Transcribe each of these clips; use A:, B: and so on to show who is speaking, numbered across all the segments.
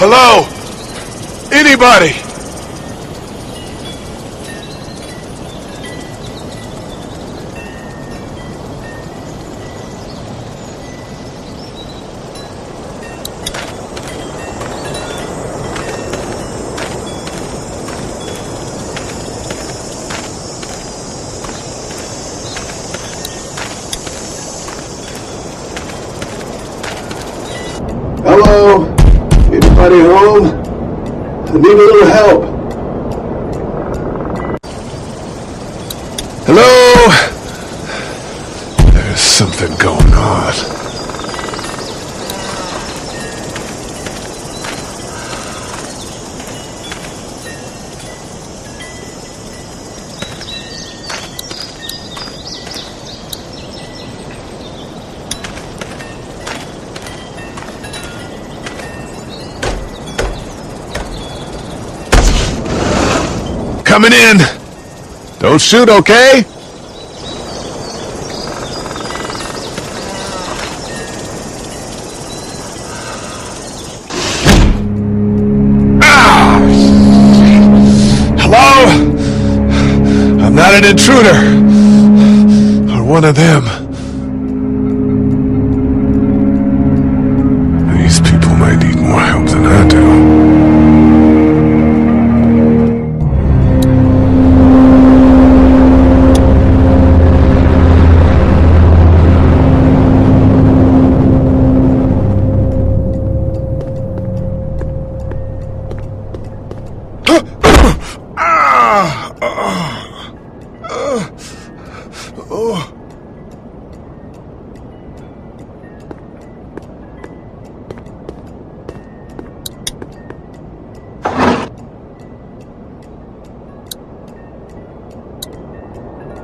A: Hello? Anybody?
B: Hello? Anybody home? I need a little help.
A: Hello? There's something going on. Coming in. Don't shoot, okay? Ah! Hello? I'm not an intruder. Or one of them. These people might need more help than I do.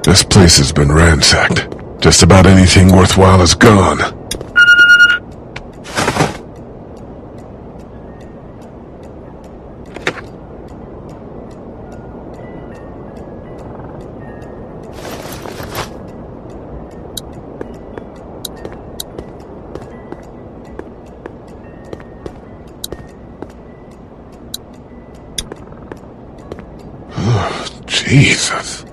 A: This place has been ransacked. Just about anything worthwhile is gone. Jesus.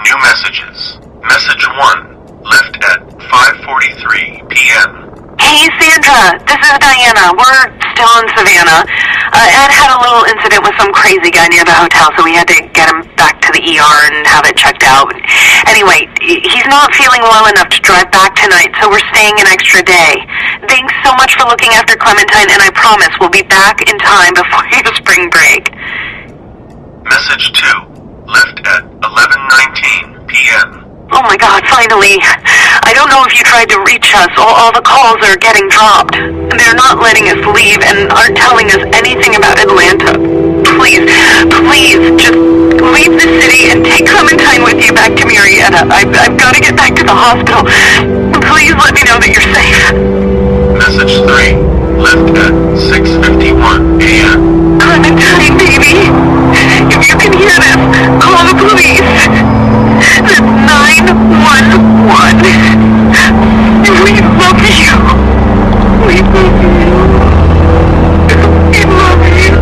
C: New messages. Message 1, left at 5:43 p.m.
D: Hey, Sandra, this is Diana. We're still in Savannah. Ed had a little incident with some crazy guy near the hotel, so we had to get him back to the ER and have it checked out. Anyway, he's not feeling well enough to drive back tonight, so we're staying an extra day. Thanks so much for looking after Clementine, and I promise we'll be back in time before your spring break.
C: Message 2, left at 11:19 p.m.
D: Oh my God, finally. I don't know if you tried to reach us. All the calls are getting dropped. They're not letting us leave and aren't telling us anything about Atlanta. Please, just leave the city and take Clementine with you back to Marietta. I've got to get back to the hospital. Please let me know that you're safe.
C: Message 3, left at 6:51 a.m.
D: Clementine, baby. If you can hear this, call the police. That's 911. We love you. We love you. We love you.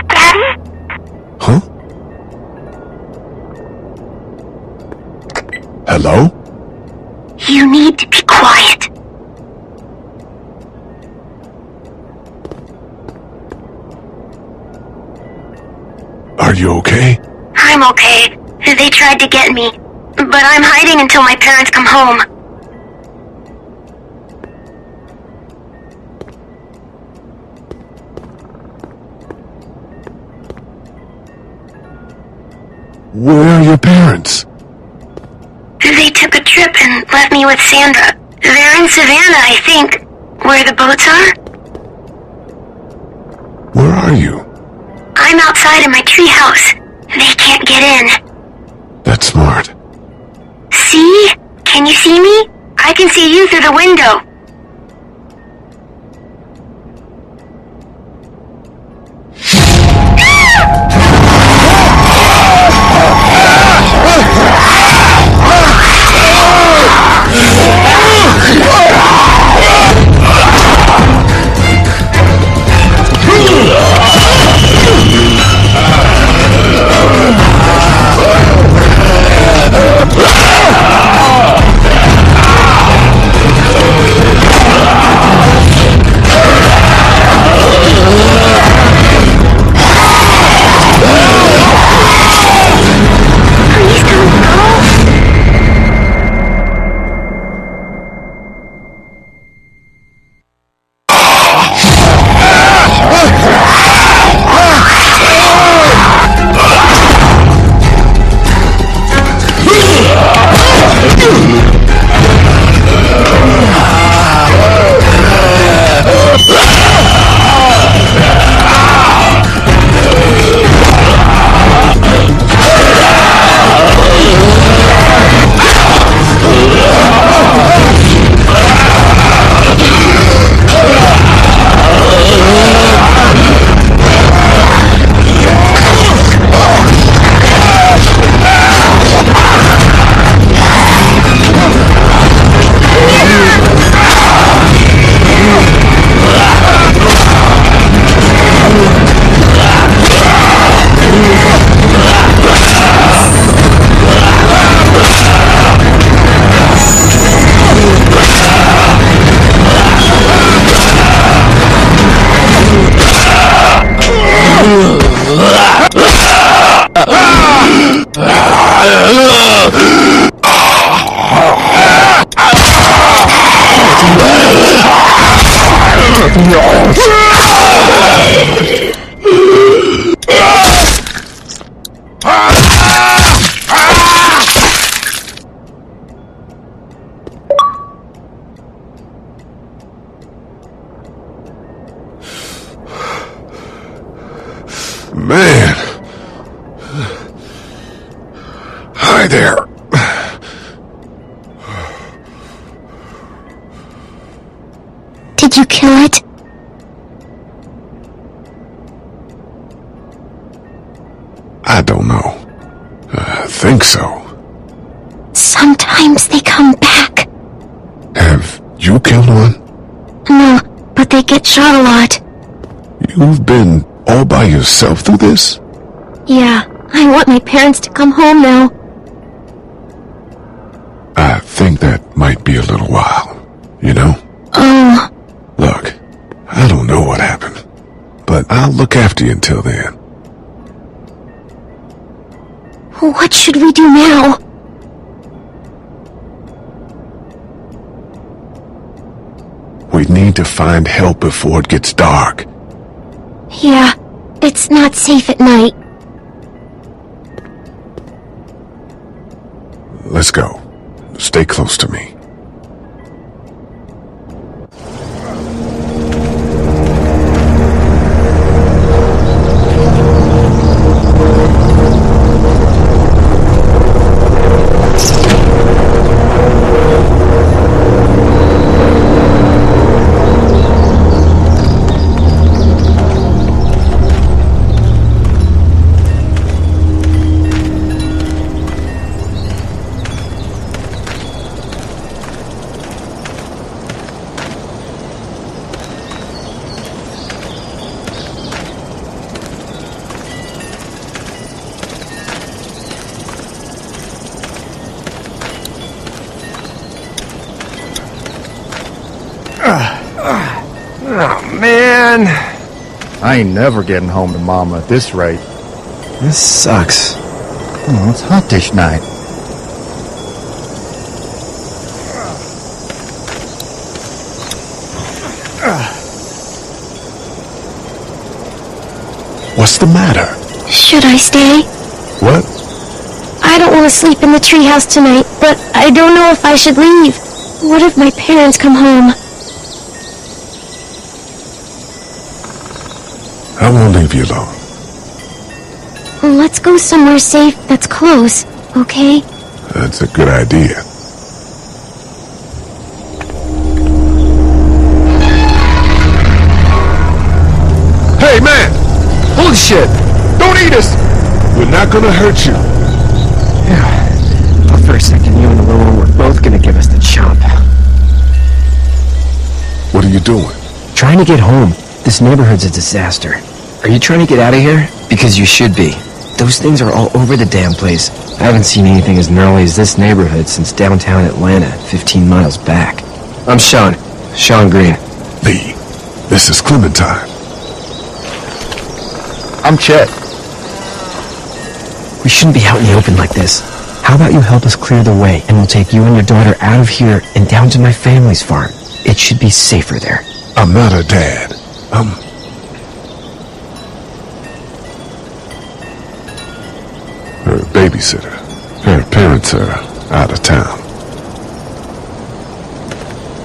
D: Daddy?
A: Huh? Hello?
E: You need to be quiet.
A: Are you okay?
E: I'm okay. They tried to get me, but I'm hiding until my parents come home.
A: Where are your parents?
E: They took a trip and left me with Sandra. They're in Savannah, I think, where the boats are.
A: Where are you?
E: I'm outside in my treehouse. They can't get in.
A: That's smart.
E: See? Can you see me? I can see you through the window.
A: Man. Hi there.
E: Did you kill it?
A: I don't know. I think so.
E: Sometimes they come back.
A: Have you killed one?
E: No, but they get shot a lot.
A: You've been all by yourself through this?
E: Yeah, I want my parents to come home now.
A: I think that might be a little while, you know?
E: Oh.
A: Look, I don't know what happened, but I'll look after you until then.
E: What should we do now?
A: We need to find help before it gets dark.
E: Yeah, it's not safe at night.
A: Let's go. Stay close to me.
F: Oh, man. I ain't never getting home to Mama at this rate.
G: This sucks.
F: Oh, it's hot this night.
A: What's the matter?
E: Should I stay?
A: What?
E: I don't want to sleep in the treehouse tonight, but I don't know if I should leave. What if my parents come home?
A: I won't leave you alone.
E: Let's go somewhere safe that's close, okay?
A: That's a good idea. Hey, man!
F: Holy shit! Don't eat us!
A: We're not gonna hurt you.
G: Yeah. Thought for a second you and Lil were both gonna give us the chomp.
A: What are you doing?
G: Trying to get home. This neighborhood's a disaster. Are you trying to get out of here? Because you should be. Those things are all over the damn place. I haven't seen anything as gnarly as this neighborhood since downtown Atlanta, 15 miles back. I'm Sean. Sean Green.
A: Lee, this is Clementine.
F: I'm Chet.
G: We shouldn't be out in the open like this. How about you help us clear the way, and we'll take you and your daughter out of here and down to my family's farm. It should be safer there.
A: I'm not her dad. I'm her babysitter. Her parents are out of town.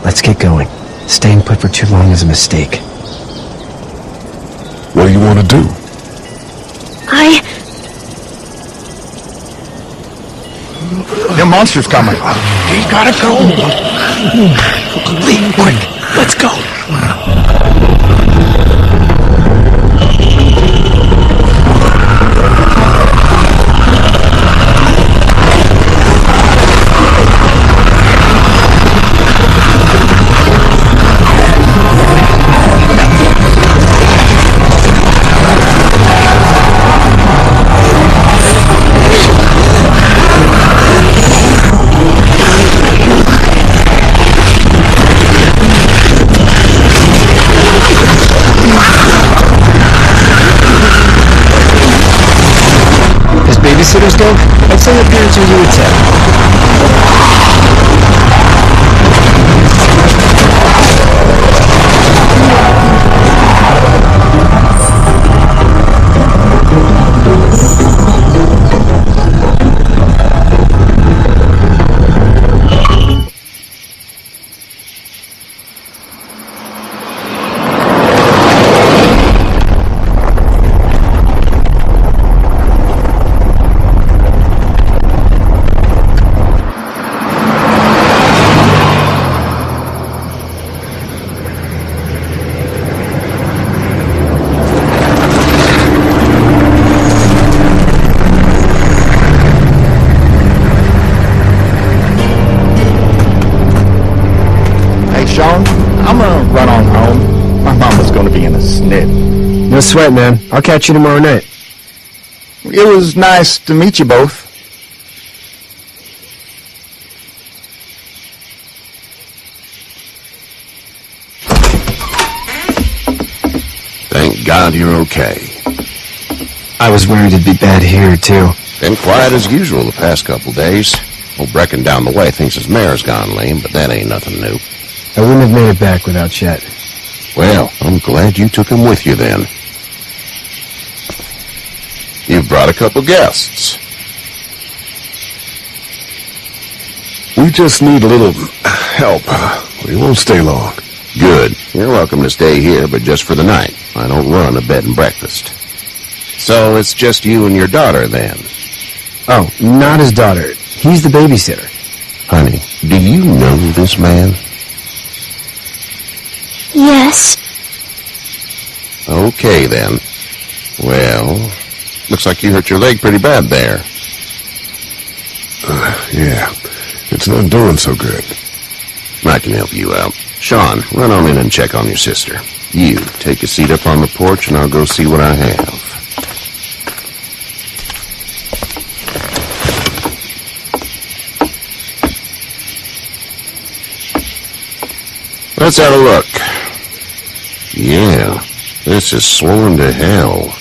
G: Let's get going. Staying put for too long is a mistake.
A: What do you want to do?
F: The monster's coming.
A: We gotta go.
G: Lee, quick, let's go. Babysitters go, I'd say the parents are you would tell.
F: Sean, I'm gonna run on home. My mama's gonna be in a snit.
G: No sweat, man. I'll catch you tomorrow night.
F: It was nice to meet you both.
H: Thank God you're okay.
G: I was worried it'd be bad here, too.
H: Been quiet as usual the past couple days. Old Brecken down the way thinks his mare's gone lame, but that ain't nothing new.
G: I wouldn't have made it back without Chet.
H: Well, I'm glad you took him with you then. You've brought a couple guests.
A: We just need a little help. We won't stay long.
H: Good. You're welcome to stay here, but just for the night. I don't run a bed and breakfast. So it's just you and your daughter then?
G: Oh, not his daughter. He's the babysitter.
H: Honey, do you know this man?
E: Yes.
H: Okay then. Well, looks like you hurt your leg pretty bad there.
A: Yeah, it's not doing so good.
H: I can help you out. Sean, run on in and check on your sister. You, take a seat up on the porch and I'll go see what I have. Let's have a look. Yeah, this is swollen to hell.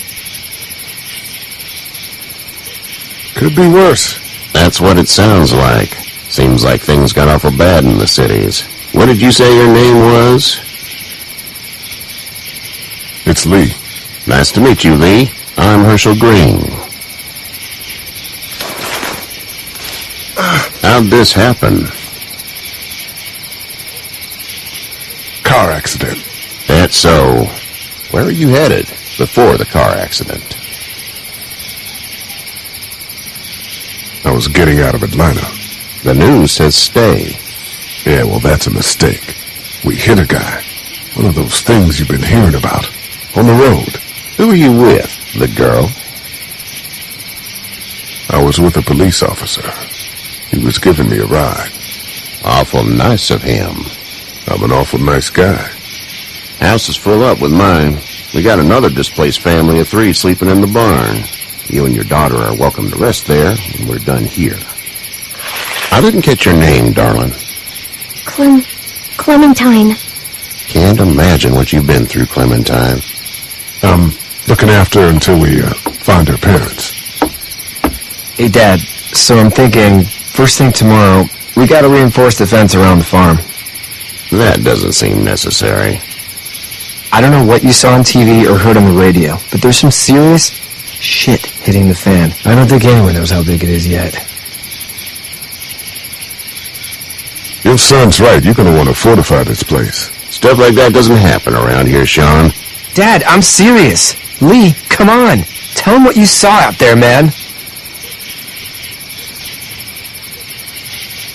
A: Could be worse.
H: That's what it sounds like. Seems like things got awful bad in the cities. What did you say your name was?
A: It's Lee.
H: Nice to meet you, Lee. I'm Herschel Green. How'd this happen?
A: Car accident.
H: That's so. Where are you headed before the car accident?
A: I was getting out of Atlanta.
H: The news says stay.
A: Yeah, well, that's a mistake. We hit a guy. One of those things you've been hearing about. On the road.
H: Who are you with? The girl?
A: I was with a police officer. He was giving me a ride.
H: Awful nice of him.
A: I'm an awful nice guy.
H: House is full up with mine. We got another displaced family of 3 sleeping in the barn. You and your daughter are welcome to rest there, and we're done here. I didn't catch your name, darling.
E: Clementine.
H: Can't imagine what you've been through, Clementine.
A: I'm looking after her until we find her parents.
G: Hey, Dad, so I'm thinking, first thing tomorrow, we gotta reinforce the fence around the farm.
H: That doesn't seem necessary.
G: I don't know what you saw on TV or heard on the radio, but there's some serious shit hitting the fan. I don't think anyone knows how big it is yet.
A: Your son's right. You're going to want to fortify this place.
H: Stuff like that doesn't happen around here, Sean.
G: Dad, I'm serious. Lee, come on. Tell him what you saw out there, man.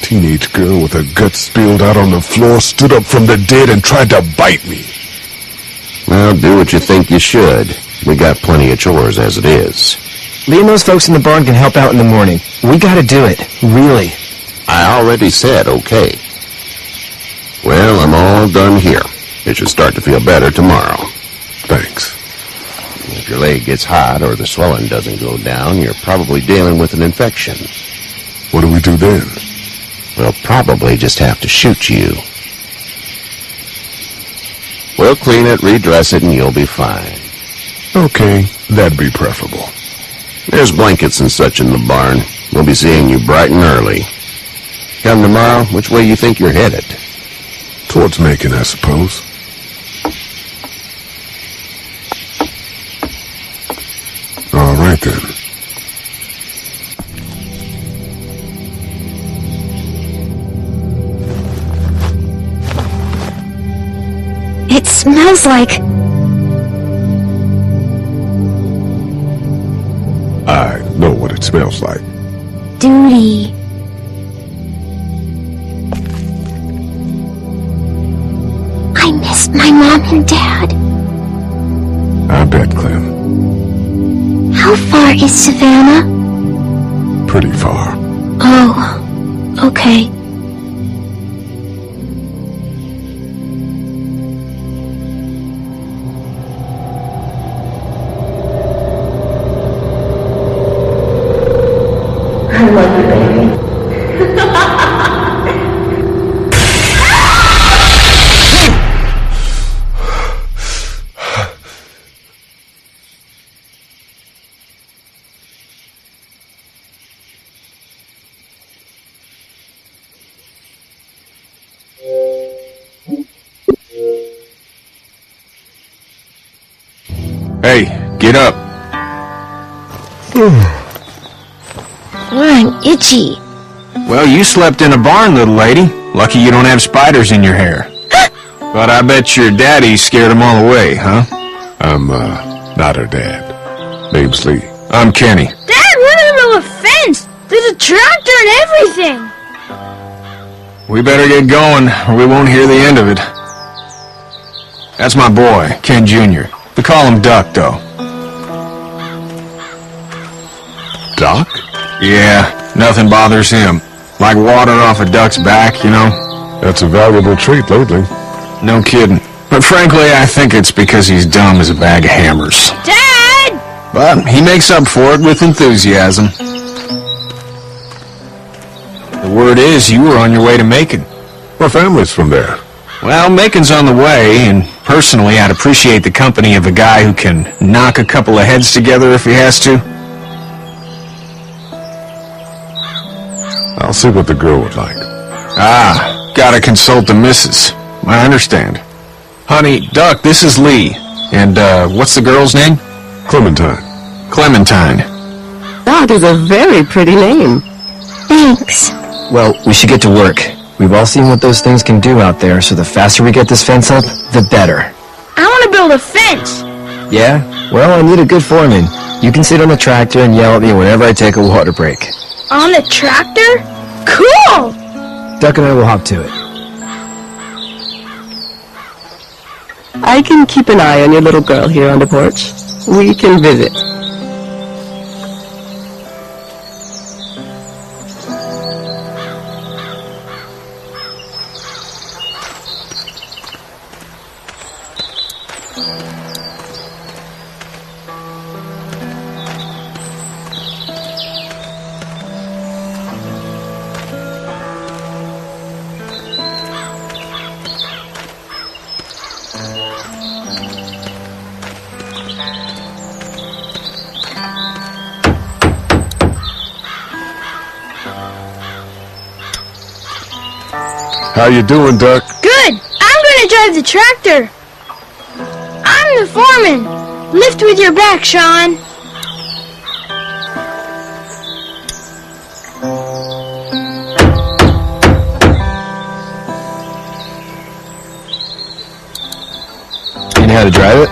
A: Teenage girl with her guts spilled out on the floor stood up from the dead and tried to bite me.
H: Well, do what you think you should. We got plenty of chores as it is.
G: Lee and those folks in the barn can help out in the morning. We gotta do it. Really.
H: I already said okay. Well, I'm all done here. It should start to feel better tomorrow.
A: Thanks.
H: If your leg gets hot or the swelling doesn't go down, you're probably dealing with an infection.
A: What do we do then?
H: We'll probably just have to shoot you. We'll clean it, redress it, and you'll be fine.
A: Okay, that'd be preferable.
H: There's blankets and such in the barn. We'll be seeing you bright and early. Come tomorrow, which way you think you're headed?
A: Towards Macon, I suppose. All right, then.
E: It smells like...
A: I know what it smells like.
E: duty. I miss my mom and dad.
A: I bet, Clem.
E: How far is Savannah?
A: Pretty far.
E: Oh, okay.
F: Hey, get up.
E: I'm itchy.
F: Well, you slept in a barn, little lady. Lucky you don't have spiders in your hair. But I bet your daddy scared them all away, huh?
A: I'm, not her dad. Name's Lee.
F: I'm Kenny.
I: Dad, we're in the middle of a fence. There's a tractor and everything.
F: We better get going, or we won't hear the end of it. That's my boy, Ken Jr. We call him Duck, though.
A: Doc?
F: Yeah, nothing bothers him. Like water off a duck's back, you know?
A: That's a valuable trait lately.
F: No kidding. But frankly, I think it's because he's dumb as a bag of hammers.
I: Dad!
F: But he makes up for it with enthusiasm. The word is you were on your way to Macon.
A: My family's from there.
F: Well, Macon's on the way, and personally, I'd appreciate the company of a guy who can knock a couple of heads together if he has to.
A: I'll see what the girl would like.
F: Ah, gotta consult the missus. I understand. Honey, Duck, this is Lee. And, what's the girl's name?
A: Clementine.
F: Clementine.
J: That is a very pretty name.
E: Thanks.
G: Well, we should get to work. We've all seen what those things can do out there, so the faster we get this fence up, the better.
I: I want to build a fence.
G: Yeah? Well, I need a good foreman. You can sit on the tractor and yell at me whenever I take a water break.
I: On the tractor? Cool!
G: Duck and I will hop to it.
J: I can keep an eye on your little girl here on the porch. We can visit.
A: How you doing, Duck?
I: Good! I'm gonna drive the tractor. I'm the foreman. Lift with your back, Sean.
G: You know how to drive it?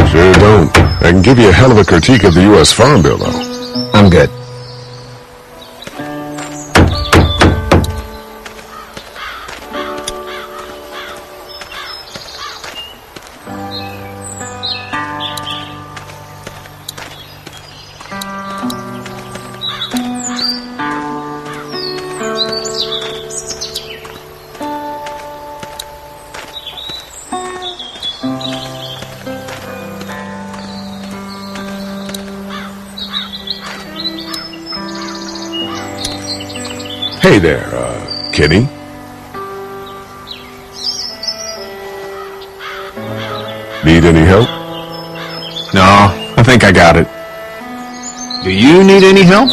A: Sure don't. I can give you a hell of a critique of the U.S. Farm Bill, though.
G: I'm good.
A: Hey there, Kenny. Need any help?
F: No, I think I got it. Do you need any help?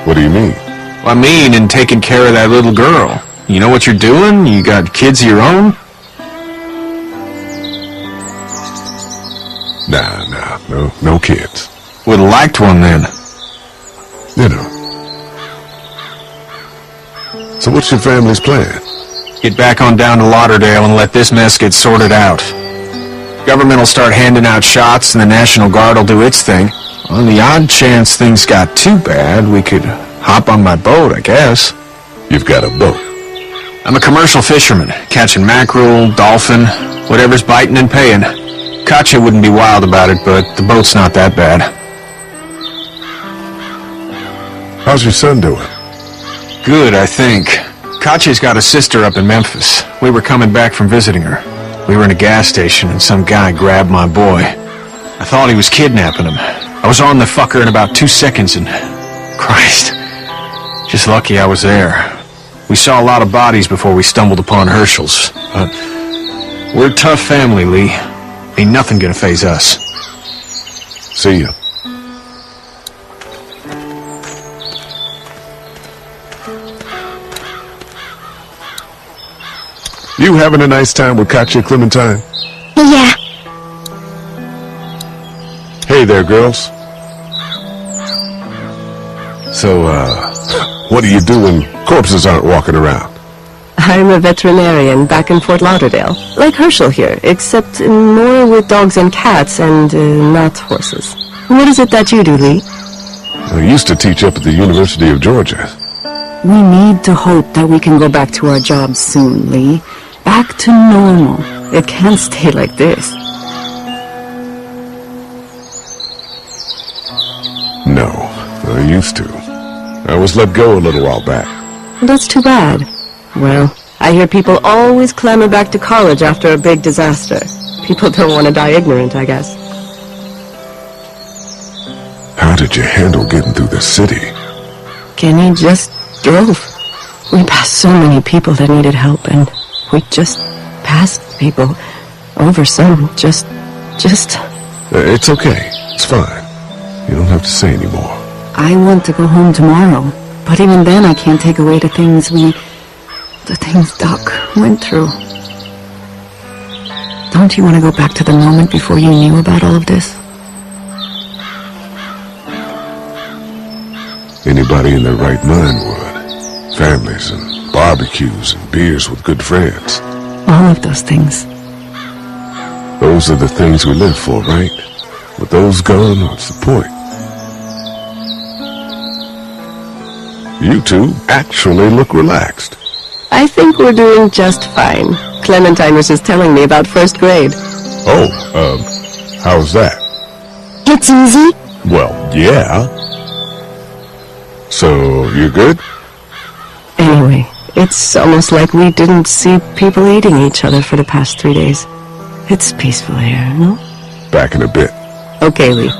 A: What do you mean?
F: I mean, in taking care of that little girl. You know what you're doing? You got kids of your own?
A: Nah, no kids.
F: Would've liked one then.
A: You know. So what's your family's plan?
F: Get back on down to Lauderdale and let this mess get sorted out. Government will start handing out shots and the National Guard will do its thing. On the odd chance things got too bad, we could hop on my boat, I guess.
A: You've got a boat.
F: I'm a commercial fisherman, catching mackerel, dolphin, whatever's biting and paying. Katya wouldn't be wild about it, but the boat's not that bad.
A: How's your son doing?
F: Good, I think. Katya's got a sister up in Memphis. We were coming back from visiting her. We were in a gas station and some guy grabbed my boy. I thought he was kidnapping him. I was on the fucker in about 2 seconds and... Christ. Just lucky I was there. We saw a lot of bodies before we stumbled upon Herschel's. But we're a tough family, Lee. Ain't nothing gonna faze us.
A: See you. You having a nice time with Katya, Clementine?
E: Yeah.
A: there, girls. So, what do you do when corpses aren't walking around?
J: I'm a veterinarian back in Fort Lauderdale. Like Herschel here, except more with dogs and cats and not horses. What is it that you do, Lee?
A: I used to teach up at the University of Georgia.
K: We need to hope that we can go back to our jobs soon, Lee. Back to normal.
J: It can't stay like this.
A: No, I used to. I was let go a little while back.
J: That's too bad. Well, I hear people always clamor back to college after a big disaster. People don't want to die ignorant, I guess.
A: How did you handle getting through the city?
J: Kenny just drove. We passed so many people that needed help, and we just passed people. Over some, just...
A: It's okay. It's fine. You don't have to say anymore.
K: I want to go home tomorrow, but even then I can't take away the things Doc went through. Don't you want to go back to the moment before you knew about all of this?
A: Anybody in their right mind would. Families and barbecues and beers with good friends.
K: All of those things.
A: Those are the things we live for, right? With those gone, what's the point? You two actually look relaxed.
J: I think we're doing just fine. Clementine was just telling me about first grade.
A: Oh, how's that?
I: It's easy.
A: Well, yeah. So, you good?
J: Anyway, it's almost like we didn't see people eating each other for the past 3 days. It's peaceful here, no?
A: Back in a bit.
J: Okay, Lee.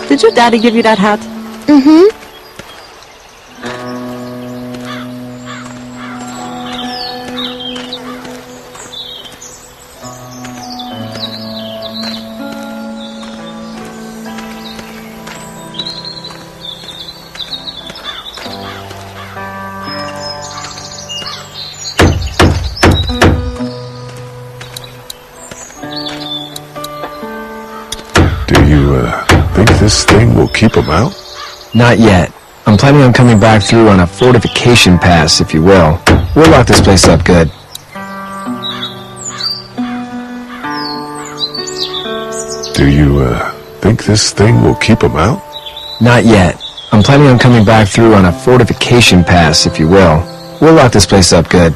J: Did your daddy give you that hat?
I: Mm-hmm.
A: Think this thing will keep them out?
G: Not yet. I'm planning on coming back through on a fortification pass, if you will. We'll lock this place up good.
A: Do you, think this thing will keep them out?
G: Not yet. I'm planning on coming back through on a fortification pass, if you will. We'll lock this place up good.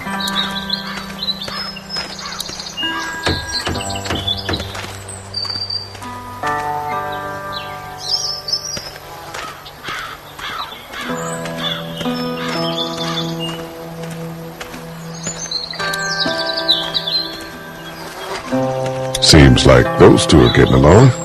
A: Seems like those two are getting along.